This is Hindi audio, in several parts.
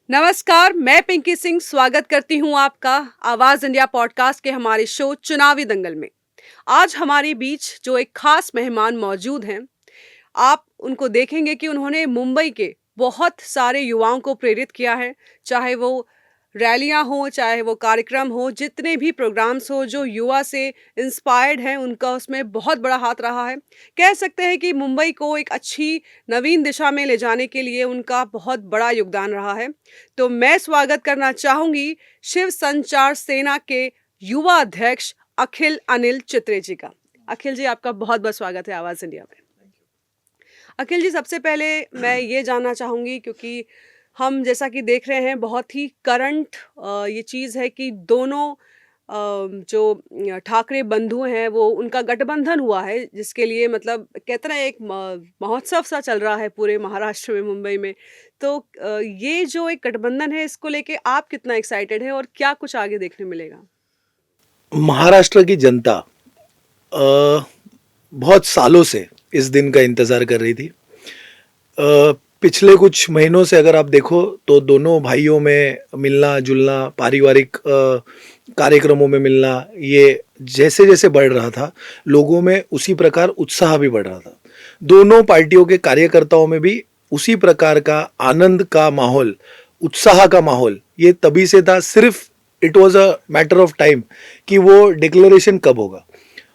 नमस्कार, मैं पिंकी सिंह स्वागत करती हूँ आपका आवाज़ इंडिया पॉडकास्ट के हमारे शो चुनावी दंगल में। आज हमारे बीच जो एक खास मेहमान मौजूद हैं, आप उनको देखेंगे कि उन्होंने मुंबई के बहुत सारे युवाओं को प्रेरित किया है, चाहे वो रैलियां हों, चाहे वो कार्यक्रम हो, जितने भी प्रोग्राम्स हो जो युवा से इंस्पायर्ड हैं, उनका उसमें बहुत बड़ा हाथ रहा है। कह सकते हैं कि मुंबई को एक अच्छी नवीन दिशा में ले जाने के लिए उनका बहुत बड़ा योगदान रहा है। तो मैं स्वागत करना चाहूंगी शिव संचार सेना के युवा अध्यक्ष अखिल अनिल चित्रे जी का। अखिल जी, आपका बहुत बहुत स्वागत है आवाज़ इंडिया में। अखिल जी, सबसे पहले मैं ये जानना चाहूँगी, क्योंकि हम जैसा कि देख रहे हैं बहुत ही करंट ये चीज़ है कि दोनों जो ठाकरे बंधु हैं वो उनका गठबंधन हुआ है, जिसके लिए मतलब कहते हैं एक महोत्सव सा चल रहा है पूरे महाराष्ट्र में, मुंबई में। तो ये जो एक गठबंधन है, इसको लेके आप कितना एक्साइटेड है और क्या कुछ आगे देखने मिलेगा? महाराष्ट्र की जनता बहुत सालों से इस दिन का इंतज़ार कर रही थी। पिछले कुछ महीनों से अगर आप देखो तो दोनों भाइयों में मिलना जुलना, पारिवारिक कार्यक्रमों में मिलना, ये जैसे जैसे बढ़ रहा था, लोगों में उसी प्रकार उत्साह भी बढ़ रहा था। दोनों पार्टियों के कार्यकर्ताओं में भी उसी प्रकार का आनंद का माहौल, उत्साह का माहौल ये तभी से था। सिर्फ it was a matter of time कि वो डिक्लेरेशन कब होगा,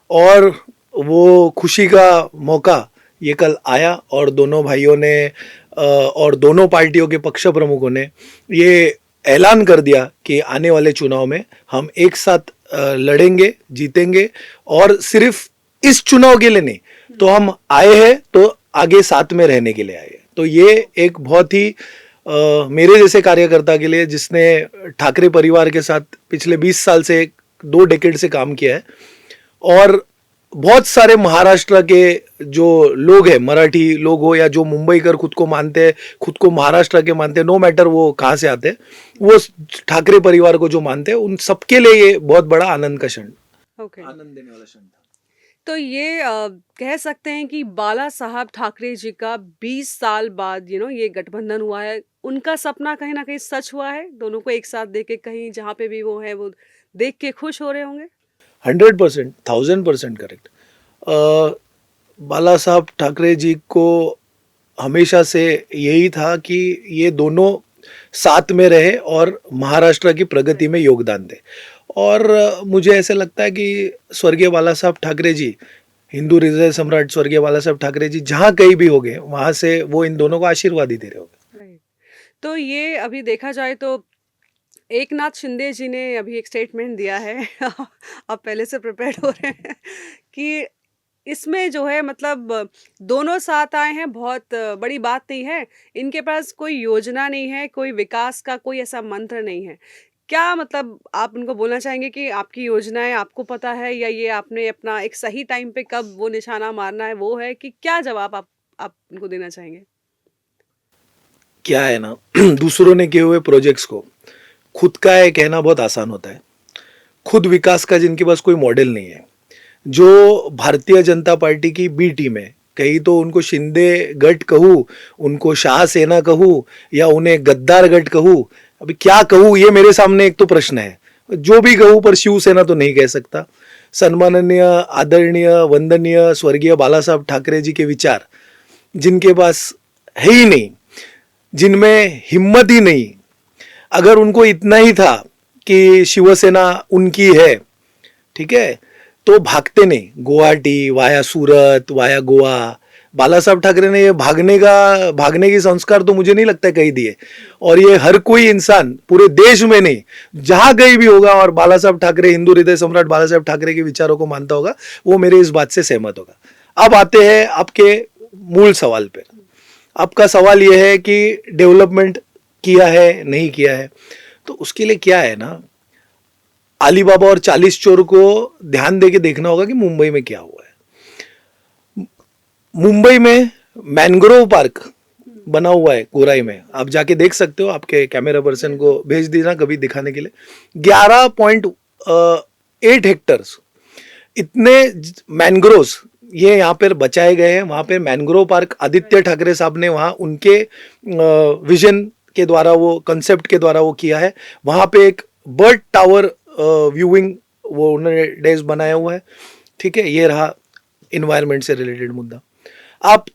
और वो खुशी का मौका ये कल आया। और दोनों भाइयों ने और दोनों पार्टियों के पक्ष प्रमुखों ने ये ऐलान कर दिया कि आने वाले चुनाव में हम एक साथ लड़ेंगे, जीतेंगे, और सिर्फ इस चुनाव के लिए नहीं, तो हम आए हैं तो आगे साथ में रहने के लिए आए। तो ये एक बहुत ही मेरे जैसे कार्यकर्ता के लिए, जिसने ठाकरे परिवार के साथ पिछले 20 साल से, 2 डेकेड से काम किया है, और बहुत सारे महाराष्ट्र के जो लोग हैं, मराठी लोग हो या जो मुंबईकर खुद को मानते हैं, खुद को महाराष्ट्र के मानते हैं, नो मैटर वो कहाँ से आते हैं, वो ठाकरे परिवार को जो मानते हैं, उन सबके लिए ये बहुत बड़ा आनंद का क्षण, आनंद देने वाला क्षण था। तो ये कह सकते हैं कि बाला साहब ठाकरे जी का 20 साल बाद ये गठबंधन हुआ है, उनका सपना कहीं ना कहीं सच हुआ है। दोनों को एक साथ देख के कहीं जहाँ पे भी वो है, वो देख के खुश हो रहे होंगे। 100%, 1000% करेक्ट। बाला साहब ठाकरे जी को हमेशा से यही था कि ये दोनों साथ में रहे और महाराष्ट्र की प्रगति में योगदान दे। और मुझे ऐसे लगता है कि स्वर्गीय बाला साहब ठाकरे जी, हिंदू हृदय सम्राट स्वर्गीय बाला साहब ठाकरे जी जहाँ कहीं भी होंगे, वहाँ से वो इन दोनों को आशीर्वाद ही दे रहे होंगे। राइट। तो ये अभी देखा जाए तो एकनाथ शिंदे जी ने अभी एक स्टेटमेंट दिया है आप पहले से प्रिपेयर्ड हो रहे हैं कि इसमें जो है मतलब दोनों साथ आए हैं, बहुत बड़ी बात नहीं है। इनके पास कोई योजना नहीं है, कोई विकास का कोई ऐसा मंत्र नहीं है। क्या मतलब आप उनको बोलना चाहेंगे कि आपकी योजनाएं आपको पता है, या ये आपने अपना एक सही टाइम पे कब वो निशाना मारना है वो है, कि क्या जवाब आप उनको देना चाहेंगे? क्या है ना, दूसरों ने किए हुए प्रोजेक्ट्स को खुद का है कहना बहुत आसान होता है। खुद विकास का जिनके पास कोई मॉडल नहीं है, जो भारतीय जनता पार्टी की बी टीम है, कहीं तो उनको शिंदे गट कहूँ, उनको शाह सेना कहूँ, या उन्हें गद्दार गट कहूँ, अभी क्या कहूँ, ये मेरे सामने एक तो प्रश्न है। जो भी कहूँ, पर शिवसेना तो नहीं कह सकता। सम्माननीय, आदरणीय, वंदनीय स्वर्गीय बाला साहब ठाकरे जी के विचार जिनके पास है ही नहीं, जिनमें हिम्मत ही नहीं, अगर उनको इतना ही था कि शिवसेना उनकी है, ठीक है, तो भागते नहीं गुवाहाटी वाया सूरत वाया गोवा। बाला साहब ठाकरे ने ये भागने की संस्कार तो मुझे नहीं लगता कहीं दिए, और ये हर कोई इंसान पूरे देश में नहीं, जहां कहीं भी होगा और बाला साहब ठाकरे, हिंदू हृदय सम्राट बाला साहब ठाकरे के विचारों को मानता होगा, वो मेरे इस बात से सहमत होगा। अब आते हैं आपके मूल सवाल पर। आपका सवाल यह है कि डेवलपमेंट किया है नहीं किया है, तो उसके लिए क्या है ना, अलीबाबा और 40 चोर को ध्यान देके देखना होगा कि मुंबई में क्या हुआ है। मुंबई में मैंग्रोव पार्क बना हुआ है गोराई में, आप जाके देख सकते हो, आपके कैमरा पर्सन को भेज दीजिए कभी दिखाने के लिए। 11.8 हेक्टर्स इतने मैंग्रोव्स ये यहाँ पर बचाए गए हैं। वहाँ पे मैंग्रोव पार्क आदित्य ठाकरे साहब ने वहाँ उनके विजन के द्वारा वो कंसेप्ट के द्वारा वो किया है। वहाँ पे एक बर्ड टावर व्यूइंग वो उन्होंने डेस्क बनाया हुआ है। ठीक है, ये रहा इन्वायरमेंट से रिलेटेड मुद्दा। आप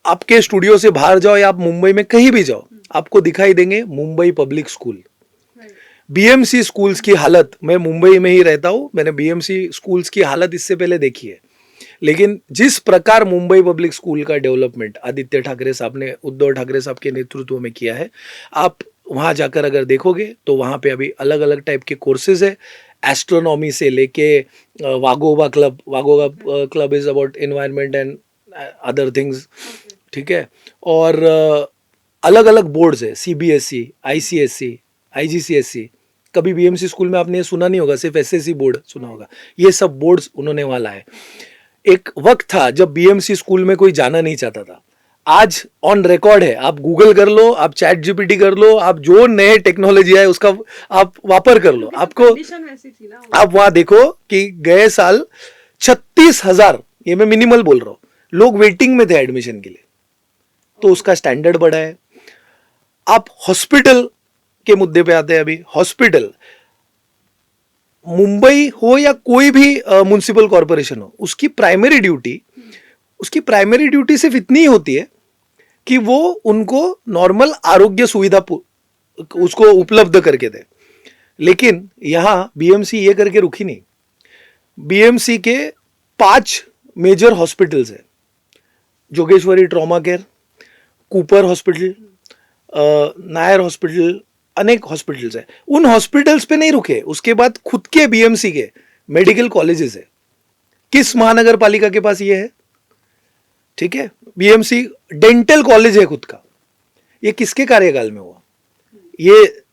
आपके स्टूडियो से बाहर जाओ या आप मुंबई में कहीं भी जाओ, आपको दिखाई देंगे Mumbai public school, BMC schools की हालत। मैं मुंबई में ही रहता हूँ, मैंने बीएमसी स्कूल्स की हालत इससे पहले देखी है, लेकिन जिस प्रकार मुंबई पब्लिक स्कूल का डेवलपमेंट आदित्य ठाकरे साहब ने, उद्धव ठाकरे साहब के नेतृत्व में किया है, आप वहाँ जाकर अगर देखोगे तो वहाँ पे अभी अलग अलग टाइप के कोर्सेज है, एस्ट्रोनॉमी से लेके वागोवा club is about environment and other things. ठीक है, और अलग अलग बोर्ड्स है, सीबीएसई, आईसीएसई, आईजीसीएसई। कभी बीएमसी स्कूल में आपने ये सुना नहीं होगा, सिर्फ एसएससी बोर्ड सुना होगा। ये सब बोर्ड्स उन्होंने वाला है। एक वक्त था जब बीएमसी स्कूल में कोई जाना नहीं चाहता था, आज ऑन रिकॉर्ड है, आप गूगल कर लो, आप चैट जीपीटी कर लो, आप जो नए टेक्नोलॉजी है उसका आप वापर कर लो। आपको आप वहां देखो कि गए साल 36,000, ये मैं मिनिमल बोल रहा हूं, लोग वेटिंग में थे एडमिशन के लिए, तो उसका स्टैंडर्ड बढ़ा है। आप हॉस्पिटल के मुद्दे पे आते हैं। अभी हॉस्पिटल, मुंबई हो या कोई भी म्युनिसिपल कॉरपोरेशन हो, उसकी प्राइमरी ड्यूटी सिर्फ इतनी ही होती है कि वो उनको नॉर्मल आरोग्य सुविधा उसको उपलब्ध करके दे। लेकिन यहां बीएमसी ये करके रुकी नहीं। बीएमसी के 5 मेजर हॉस्पिटल्स है, Jogeshwari trauma care, Cooper hospital, Nair hospital, अनेक हॉस्पिटल्स है। उन हॉस्पिटल्स पे नहीं रुके, उसके बाद खुद के बीएमसी के मेडिकल कॉलेजेस है। किस महानगर पालिका के पास ये है? ठीक है, बीएमसी डेंटल कॉलेज है खुद का। ये किसके कार्यकाल में हुआ? ये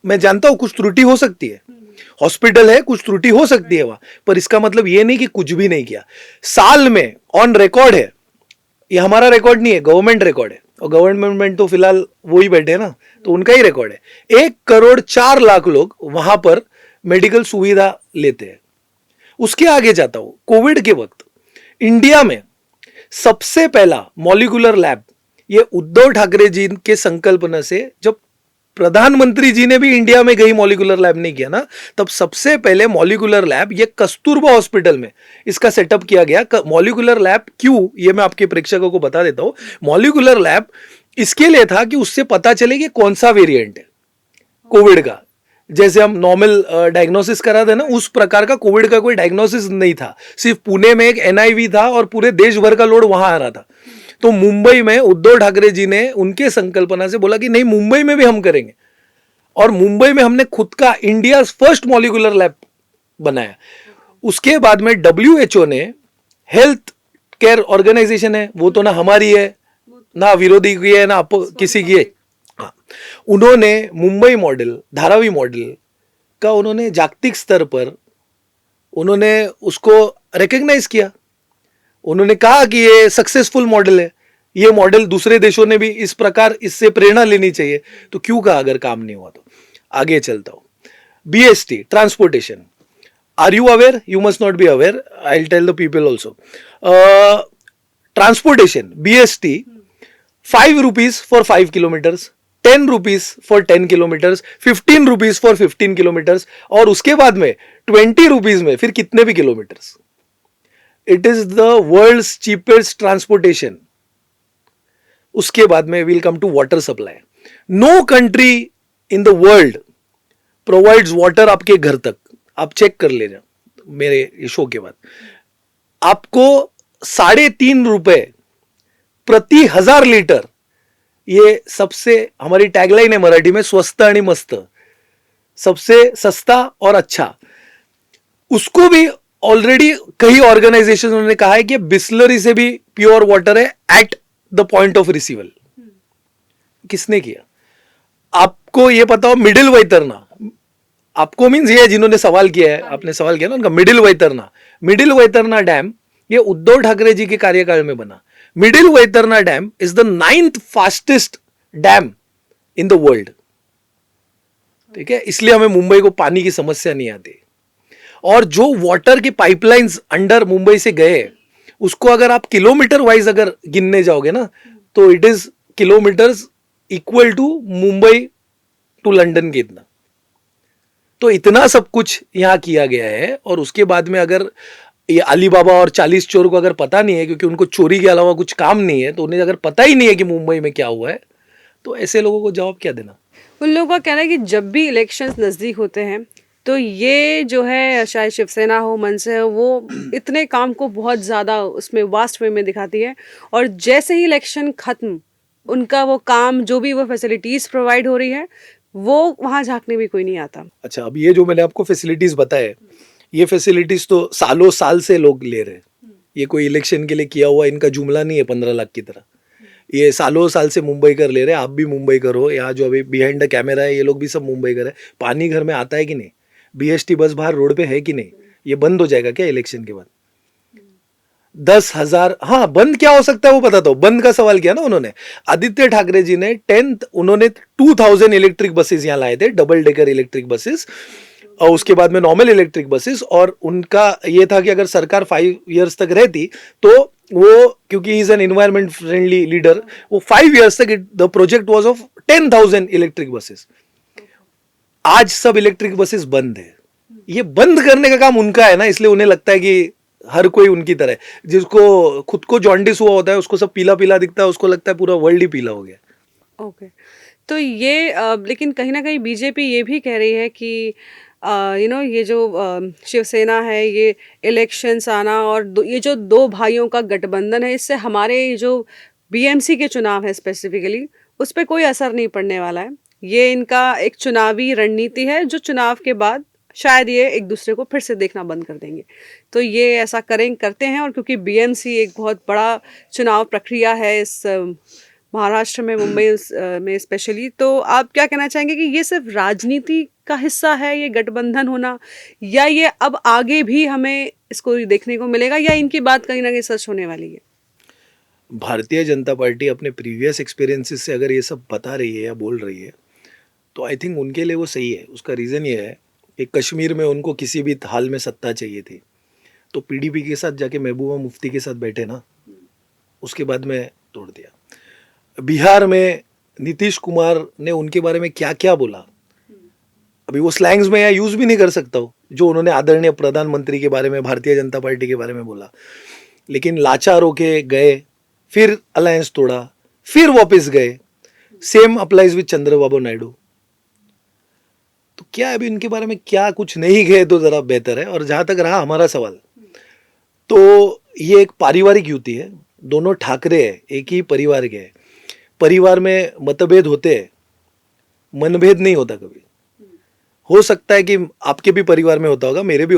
मैं जानता हूं कुछ त्रुटि हो सकती है, हॉस्पिटल है, कुछ त्रुटि हो सकती है वहां, पर इसका मतलब ये नहीं कि कुछ भी नहीं किया। साल में ऑन रिकॉर्ड है, ये हमारा रिकॉर्ड नहीं है, गवर्नमेंट रिकॉर्ड है, और गवर्नमेंट तो फिलहाल वो ही बैठे ना, तो उनका ही रिकॉर्ड है। 1,04,00,000 लोग वहां पर मेडिकल सुविधा लेते हैं। उसके आगे जाता हूं, कोविड के वक्त इंडिया में सबसे पहला मॉलिक्यूलर लैब, ये उद्धव ठाकरे जी के संकल्पना से, जब प्रधानमंत्री जी ने भी इंडिया में कहीं मॉलिक्यूलर लैब नहीं किया ना, तब सबसे पहले मॉलिक्यूलर लैब ये कस्तूरबा हॉस्पिटल में इसका सेटअप किया गया। मॉलिक्यूलर लैब क्यों, ये मैं आपके प्रेक्षकों को बता देता हूं। मॉलिक्यूलर लैब इसके लिए था कि उससे पता चले कि कौन सा वेरिएंट है कोविड का। जैसे हम नॉर्मल डायग्नोसिस कराते हैं ना, उस प्रकार का कोविड का कोई डायग्नोसिस नहीं था। सिर्फ पुणे में एक एनआईवी था और पूरे देश भर का लोड वहां आ रहा था। तो मुंबई में उद्धव ठाकरे जी ने उनके संकल्पना से बोला कि नहीं, मुंबई में भी हम करेंगे, और मुंबई में हमने खुद का इंडिया फर्स्ट मॉलिक्यूलर लैब बनाया। उसके बाद में WHO ने, हेल्थ केयर ऑर्गेनाइजेशन है वो, तो ना हमारी है ना विरोधी की है ना किसी की है, हाँ, उन्होंने मुंबई मॉडल, धारावी मॉडल का उन्होंने जागतिक स्तर पर उन्होंने उसको रिकॉग्नाइज किया। उन्होंने कहा कि ये सक्सेसफुल मॉडल है, ये मॉडल दूसरे देशों ने भी इस प्रकार इससे प्रेरणा लेनी चाहिए। तो क्यों कहा अगर काम नहीं हुआ तो? आगे चलता हूं। BST, transportation, are you aware? You must not be aware, I will tell the people also. Transportation BST 5 rupees for 5 kilometres, 10 rupees for 10 kilometres, 15 rupees for 15 kilometres, और उसके बाद में 20 rupees में फिर कितने भी kilometres. It is the world's cheapest transportation. उसके बाद में will come to water supply. No country in the world provides water आपके घर तक। आप चेक कर लेना मेरे शो के बाद, आपको 3.5 रुपए प्रति 1000 लीटर, ये सबसे, हमारी टैगलाइन है मराठी में, स्वस्त आणि मस्त, सबसे सस्ता और अच्छा। उसको भी ऑलरेडी कई ऑर्गेनाइजेशन ने कहा है कि बिस्लरी से भी प्योर वाटर है एट द पॉइंट ऑफ रिसीवल। किसने किया? आपको ये पता हो, मिडिल वैतरना, आपको मीन्स ये जिन्होंने सवाल किया है, आपने सवाल किया ना उनका, मिडिल वैतरना डैम ये उद्धव ठाकरे जी के कार्यकाल में बना। Middle Vaitarna dam is the 9th fastest dam in the world. ठीक है, इसलिए हमें मुंबई को पानी की समस्या नहीं आती। और जो वाटर की पाइपलाइंस अंडर मुंबई से गए, उसको अगर आप किलोमीटर वाइज अगर गिनने जाओगे ना, तो it is kilometres equal to Mumbai to London के इतना। तो इतना सब कुछ यहाँ किया गया है, और उसके बाद में अगर ये अलीबाबा और 40 चोर को अगर पता नहीं है, क्योंकि उनको चोरी के अलावा कुछ काम नहीं है, तो उन्हें अगर पता ही नहीं है कि मुंबई में क्या हुआ है, तो ऐसे लोगों को जवाब क्या देना। उन लोगों का कहना है कि जब भी इलेक्शंस नज़दीक होते हैं तो ये जो है चाहे शिवसेना हो मनसे हो वो इतने काम को बहुत ज़्यादा उसमें वास्ट वे में दिखाती है, और जैसे ही इलेक्शन ख़त्म उनका वो काम जो भी वो फैसिलिटीज़ प्रोवाइड हो रही है वो वहाँ झांकने भी कोई नहीं आता। अच्छा, अब ये जो मैंने आपको फैसिलिटीज बताए, ये फैसिलिटीज तो सालों साल से लोग ले रहे हैं। ये कोई इलेक्शन के लिए किया हुआ इनका जुमला नहीं है 15 लाख की तरह। ये सालों साल से मुंबई कर ले रहे हैं। आप भी मुंबई करो, यहाँ जो अभी बिहाइंड द कैमरा है ये लोग भी सब मुंबई कर है। पानी घर में आता है कि नहीं, बीएसटी बस बाहर रोड पे है कि नहीं, ये बंद हो जाएगा क्या इलेक्शन के बाद? 10,000, हाँ बंद क्या हो सकता है वो बताता हूँ। बंद का सवाल किया ना उन्होंने, आदित्य ठाकरे जी ने 10th उन्होंने 2000 इलेक्ट्रिक बसेस यहाँ लाए थे, डबल डेकर इलेक्ट्रिक बसेस, और उसके बाद में नॉर्मल इलेक्ट्रिक बसेस। और उनका ये था कि अगर सरकार 5 years तक रहती तो वो, क्योंकि is an environment friendly leader, वो 5 years तक the project was of 10,000 electric buses. आज सब इलेक्ट्रिक बसेस बंद है। ये बंद करने का काम उनका है ना, इसलिए उन्हें लगता है कि हर कोई उनकी तरह है। जिसको खुद को जॉन्डिस हुआ होता है उसको सब पीला पीला दिखता है, उसको लगता है पूरा वर्ल्ड ही पीला हो गया। ओके। तो ये लेकिन कहीं ना कहीं बीजेपी ये भी कह रही है कि ये जो शिवसेना है ये इलेक्शंस आना और ये जो दो भाइयों का गठबंधन है इससे हमारे जो बीएमसी के चुनाव है स्पेसिफिकली उस पर कोई असर नहीं पड़ने वाला है। ये इनका एक चुनावी रणनीति है जो चुनाव के बाद शायद ये एक दूसरे को फिर से देखना बंद कर देंगे। तो ये ऐसा करते हैं, और क्योंकि बीएमसी एक बहुत बड़ा चुनाव प्रक्रिया है इस महाराष्ट्र में, मुंबई में स्पेशली, तो आप क्या कहना चाहेंगे कि ये सिर्फ राजनीति का हिस्सा है ये गठबंधन होना, या ये अब आगे भी हमें इसको देखने को मिलेगा, या इनकी बात कहीं ना कहीं सच होने वाली है? भारतीय जनता पार्टी अपने प्रीवियस एक्सपीरियंसेस से अगर ये सब बता रही है या बोल रही है तो आई थिंक उनके लिए वो सही है। उसका रीज़न ये है कि कश्मीर में उनको किसी भी हाल में सत्ता चाहिए थी, तो पीडीपी के साथ जाके महबूबा मुफ्ती के साथ बैठे ना, उसके बाद में तोड़ दिया। बिहार में नीतीश कुमार ने उनके बारे में क्या क्या बोला, अभी वो स्लैंग्स में या यूज़ भी नहीं कर सकता हूँ जो उन्होंने आदरणीय प्रधानमंत्री के बारे में, भारतीय जनता पार्टी के बारे में बोला। लेकिन लाचार होके गए, फिर अलायंस तोड़ा, फिर वापस गए। Same applies with Chandrababu Naidu. तो क्या अभी इनके बारे में क्या कुछ नहीं गए तो ज़रा बेहतर है। और जहाँ तक रहा हमारा सवाल, तो ये एक पारिवारिक युति है, दोनों ठाकरे हैं, एक ही परिवार के हैं। परिवार में मतभेद होते हैं, मनभेद नहीं होता कभी। हो सकता है कि आपके भी परिवार में होता होगा, मेरे भी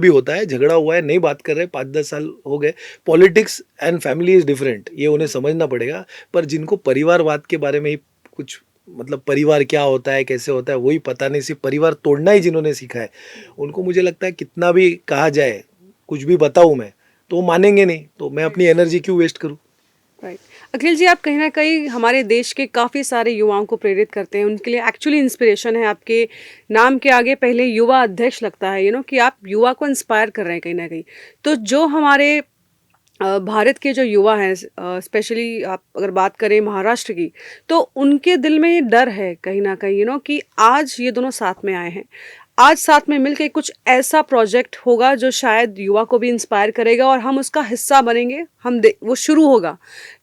होता है, झगड़ा हुआ है, नहीं बात कर रहे, 5-10 साल हो गए। Politics and family is different, ये उन्हें समझना पड़ेगा। पर जिनको परिवारवाद के बारे में ही कुछ, मतलब परिवार क्या होता है, कैसे होता है, वही पता नहीं, सिर्फ परिवार तोड़ना ही जिन्होंने सीखा है, उनको मुझे लगता है कितना भी कहा जाए, कुछ भी बताऊँ मैं, तो वो मानेंगे नहीं। तो मैं अपनी एनर्जी क्यों वेस्ट करूँ। राइट। अखिल जी, आप कहीं ना कहीं हमारे देश के काफ़ी सारे युवाओं को प्रेरित करते हैं, उनके लिए एक्चुअली इंस्पिरेशन है। आपके नाम के आगे पहले युवा अध्यक्ष लगता है, कि आप युवा को इंस्पायर कर रहे हैं कहीं ना कहीं। तो जो हमारे भारत के जो युवा हैं, स्पेशली आप अगर बात करें महाराष्ट्र की, तो उनके दिल में ये डर है कहीं ना कहीं, कि आज ये दोनों साथ में आए हैं, आज साथ में मिलकर कुछ ऐसा प्रोजेक्ट होगा जो शायद युवा को भी इंस्पायर करेगा और हम उसका हिस्सा बनेंगे, वो शुरू होगा।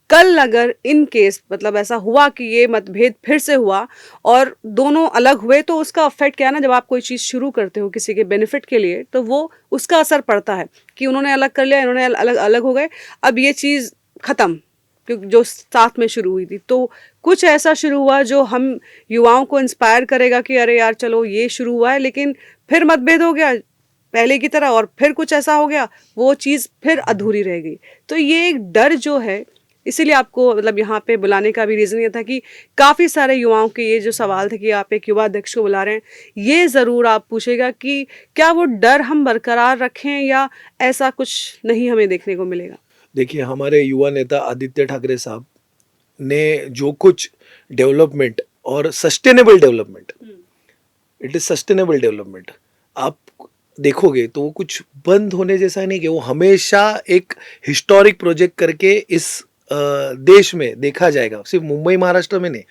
कल अगर इन केस मतलब ऐसा हुआ कि ये मतभेद फिर से हुआ और दोनों अलग हुए, तो उसका इफेक्ट क्या है ना, जब आप कोई चीज़ शुरू करते हो किसी के बेनिफिट के लिए, तो वो उसका असर पड़ता है कि उन्होंने अलग कर लिया, इन्होंने अलग अलग हो गए, अब ये चीज़ ख़त्म, क्योंकि जो साथ में शुरू हुई थी। तो कुछ ऐसा शुरू हुआ जो हम युवाओं को इंस्पायर करेगा कि अरे यार चलो ये शुरू हुआ है, लेकिन फिर मतभेद हो गया पहले की तरह, और फिर कुछ ऐसा हो गया, वो चीज़ फिर अधूरी रह गई। तो ये एक डर जो है, इसीलिए आपको मतलब यहाँ पे बुलाने का भी रीज़न ये था कि काफ़ी सारे युवाओं के ये जो सवाल थे कि आप एक युवा अध्यक्ष को बुला रहे हैं, ये ज़रूर आप पूछेगा कि क्या वो डर हम बरकरार रखें या ऐसा कुछ नहीं हमें देखने को मिलेगा। देखिए, हमारे युवा नेता आदित्य ठाकरे साहब ने जो कुछ डेवलपमेंट और sustainable development, it is sustainable development, आप देखोगे तो वो कुछ बंद होने जैसा नहीं, कि वो हमेशा एक हिस्टोरिक प्रोजेक्ट करके इस देश में देखा जाएगा, सिर्फ मुंबई महाराष्ट्र में नहीं,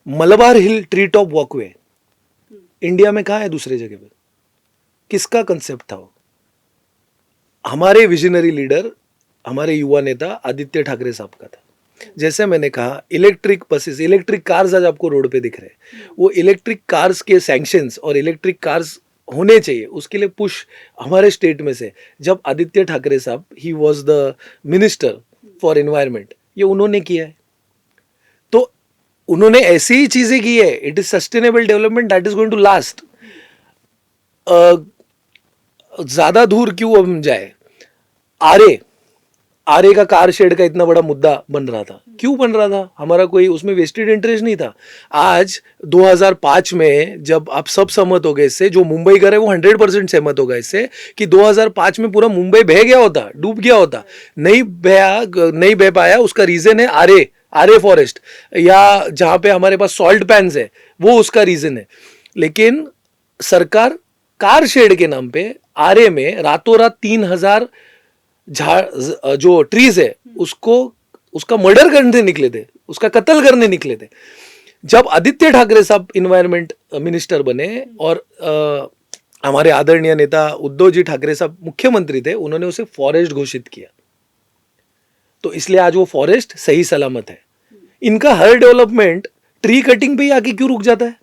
मलबार हिल ट्री टॉप वॉकवे इंडिया में कहाँ है दूसरे जगह पे? किसका कंसेप्ट था वो? हमारे विजनरी लीडर, हमारे युवा नेता आदित्य ठाकरे साहब का था। जैसे मैंने कहा, इलेक्ट्रिक बसेस, इलेक्ट्रिक कार्स आज आपको रोड पे दिख रहे हैं, वो इलेक्ट्रिक कार्स के सैंक्शंस और इलेक्ट्रिक कार्स होने चाहिए, उसके लिए पुश हमारे स्टेट में से जब आदित्य ठाकरे साहब, he was the minister for environment, ये उन्होंने किया है। तो उन्होंने ऐसी ही चीजें की है। It is sustainable development that is going to last. ज्यादा दूर क्यों हम जाए? आरे का कार शेड का इतना बड़ा मुद्दा बन रहा था, क्यों बन रहा था? हमारा कोई उसमें वेस्टेड इंटरेस्ट नहीं था। आज 2005 में जब आप सब सहमत हो गए इससे, जो मुंबई कर है वो 100% सहमत होगा इससे कि 2005 में पूरा मुंबई बह गया होता, डूब गया होता, नहीं बह पाया। उसका रीजन है आरे फॉरेस्ट, या जहां पे हमारे पास सॉल्ट पैन्स है, वो उसका रीजन है। लेकिन सरकार कार शेड के नाम पे आरे में रातों रात 3000 जो ट्रीज है उसका मर्डर करने निकले थे, उसका कत्ल करने निकले थे। जब आदित्य ठाकरे साहब इन्वायरमेंट मिनिस्टर बने और हमारे आदरणीय नेता उद्धव जी ठाकरे साहब मुख्यमंत्री थे, उन्होंने उसे फॉरेस्ट घोषित किया। तो इसलिए आज वो फॉरेस्ट सही सलामत है। इनका हर डेवलपमेंट ट्री कटिंग पे ही आके क्यों रुक जाता है?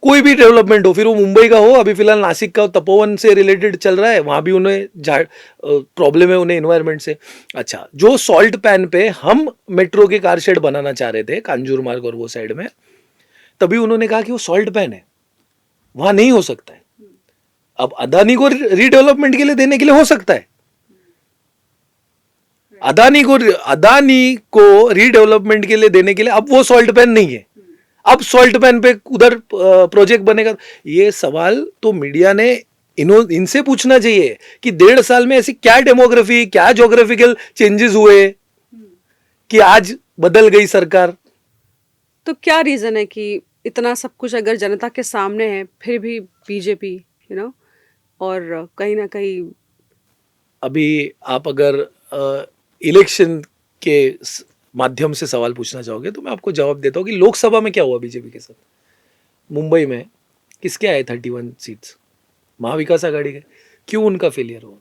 कोई भी डेवलपमेंट हो, फिर वो मुंबई का हो, अभी फिलहाल नासिक का तपोवन से रिलेटेड चल रहा है, वहां भी उन्हें प्रॉब्लम है उन्हें एनवायरमेंट से। अच्छा, जो सॉल्ट पैन पे हम मेट्रो के कार शेड बनाना चाह रहे थे कांजूर मार्ग और वो साइड में, तभी उन्होंने कहा कि वो सॉल्ट पैन है, वहां नहीं हो सकता है। अब अदानी को रीडेवलपमेंट के लिए देने के लिए हो सकता है, अदानी को रीडेवलपमेंट के लिए देने के लिए अब वो सॉल्ट पैन नहीं है, अब सॉल्ट पैन पे उधर प्रोजेक्ट बनेगा। ये सवाल तो मीडिया ने इनसे पूछना चाहिए कि 1.5 साल में ऐसी क्या डेमोग्राफी, क्या ज्योग्राफिकल चेंजेस हुए कि आज बदल गई सरकार। तो क्या रीजन है कि इतना सब कुछ अगर जनता के सामने है फिर भी बीजेपी और कहीं ना कहीं अभी आप अगर इलेक्शन के माध्यम से सवाल पूछना चाहोगे तो मैं आपको जवाब देता हूँ कि लोकसभा में क्या हुआ बीजेपी के साथ। मुंबई में किसके आए 31 सीट्स? महाविकास आघाड़ी के। क्यों उनका फेलियर हुआ?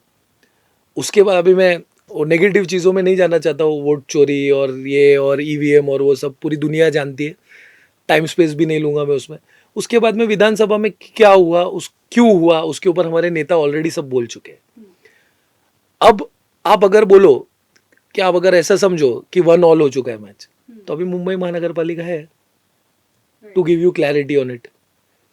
उसके बाद अभी मैं वो नेगेटिव चीज़ों में नहीं जाना चाहता हूँ, वोट चोरी और ये और ईवीएम और वो सब पूरी दुनिया जानती है, टाइम स्पेस भी नहीं लूँगा मैं उसमें। उसके बाद में विधानसभा में क्या हुआ, क्यों हुआ, उसके ऊपर हमारे नेता ऑलरेडी सब बोल चुके हैं। अब आप अगर बोलो कि आप अगर ऐसा समझो कि 1-1 हो चुका है मैच, तो अभी मुंबई महानगर पालिका है, to give you clarity on it,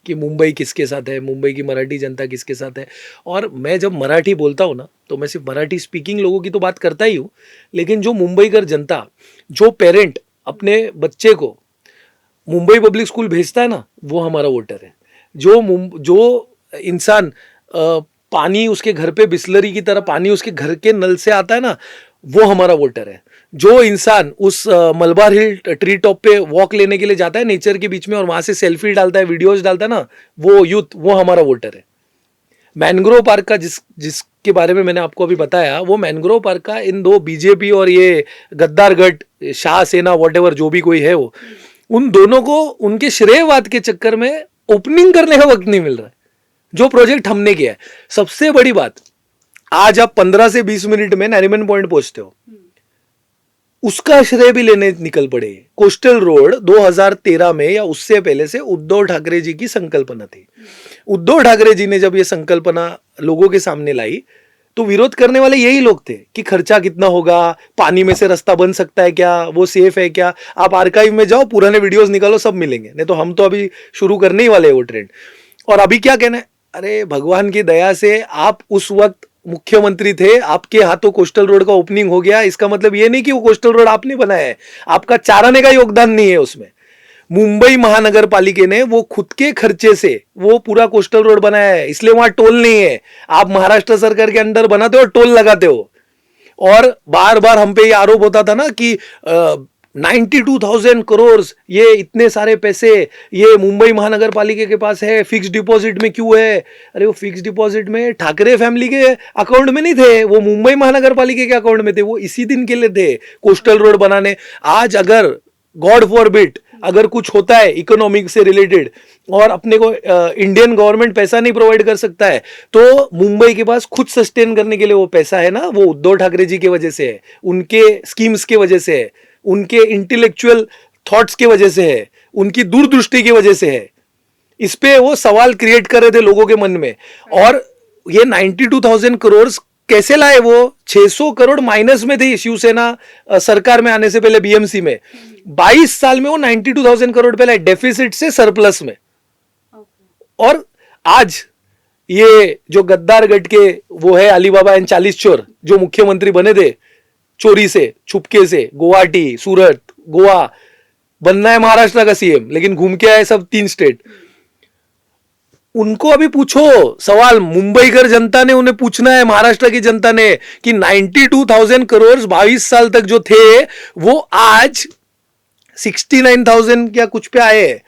कि मुंबई किसके साथ है, मुंबई की मराठी जनता किसके साथ है। और मैं जब मराठी बोलता हूँ ना, तो मैं सिर्फ मराठी स्पीकिंग लोगों की तो बात करता ही हूँ, लेकिन जो मुंबईकर जनता, जो पेरेंट अपने बच्चे को मुंबई पब्लिक स्कूल भेजता है ना, वो हमारा वोटर है। जो इंसान पानी उसके घर पे बिस्लरी की तरह पानी उसके घर के नल से आता है ना, वो हमारा वोटर है। जो इंसान उस मलबार हिल ट्री टॉप पे वॉक लेने के लिए जाता है नेचर के बीच में और वहां से सेल्फी डालता है, वीडियोज डालता है ना, वो यूथ, वो हमारा वोटर है। मैनग्रोव पार्क का जिसके बारे में मैंने आपको अभी बताया, वो मैनग्रोव पार्क का इन दो बीजेपी और ये गद्दार गट, शाह सेना, वॉटेवर जो भी कोई है वो, उन दोनों को उनके श्रेयवाद के चक्कर में ओपनिंग करने का वक्त नहीं मिल रहा है, जो प्रोजेक्ट हमने किया है। सबसे बड़ी बात, आज आप 15 से 20 मिनट में नरीमन पॉइंट पहुंचते हो, उसका श्रेय भी लेने निकल पड़े। कोस्टल रोड 2013 में या उससे पहले से उद्धव ठाकरे जी की संकल्पना थी। उद्धव ठाकरे जी ने जब ये संकल्पना लोगों के सामने लाई, तो विरोध करने वाले यही लोग थे कि खर्चा कितना होगा, पानी में से रास्ता बन सकता है क्या, वो सेफ है क्या। आप आर्काइव में जाओ, पुराने वीडियोस निकालो, सब मिलेंगे। नहीं तो हम तो अभी शुरू करने ही वाले हैं वो ट्रेंड। और अभी क्या कहना है, अरे भगवान की दया से आप उस वक्त मुख्यमंत्री थे, आपके हाथों कोस्टल रोड का ओपनिंग हो गया। इसका मतलब ये नहीं कि वो कोस्टल रोड आपने बनाया है, आपका 4 आने का योगदान नहीं है उसमें। मुंबई महानगर पालिका ने वो खुद के खर्चे से वो पूरा कोस्टल रोड बनाया है, इसलिए वहां टोल नहीं है। आप महाराष्ट्र सरकार के अंडर बनाते हो और टोल लगाते हो। और बार बार हम पे ये आरोप होता था ना कि 92,000 करोड़, ये इतने सारे पैसे ये मुंबई महानगर पालिका के पास है, फिक्स डिपॉजिट में क्यों है? अरे वो फिक्स डिपॉजिट में ठाकरे फैमिली के अकाउंट में नहीं थे, वो मुंबई महानगर पालिका के अकाउंट में थे, वो इसी दिन के लिए थे, कोस्टल रोड बनाने। आज अगर गॉड फॉरबिड अगर कुछ होता है इकोनॉमिक से रिलेटेड और अपने को इंडियन गवर्नमेंट पैसा नहीं प्रोवाइड कर सकता है, तो मुंबई के पास खुद सस्टेन करने के लिए वो पैसा है ना, वो उद्धव ठाकरे जी की वजह से है, उनके स्कीम्स के वजह से है, उनके इंटेलेक्चुअल थॉट्स के वजह से है, उनकी दूरदृष्टि की वजह से है। इस पे वो सवाल क्रिएट कर रहे थे लोगों के मन में। और ये 92,000 करोड़ कैसे लाए? वो 600 करोड़ माइनस में थी शिवसेना सरकार में आने से पहले, बीएमसी में 22 साल में वो 92,000 करोड़ पे लाए, डेफिसिट से सरप्लस में। और आज ये जो गद्दार गट के वो है अलीबाबा एंड 40 चोर जो मुख्यमंत्री बने थे चोरी से छुपके से, गुवाहाटी, सूरत, गोवा, बनना है महाराष्ट्र का सीएम, लेकिन घूम के आए सब 3 स्टेट। उनको अभी पूछो सवाल, मुंबईकर जनता ने उन्हें पूछना है, महाराष्ट्र की जनता ने, कि 92,000 करोड़ 22 साल तक जो थे वो आज 69,000 क्या कुछ पे आए।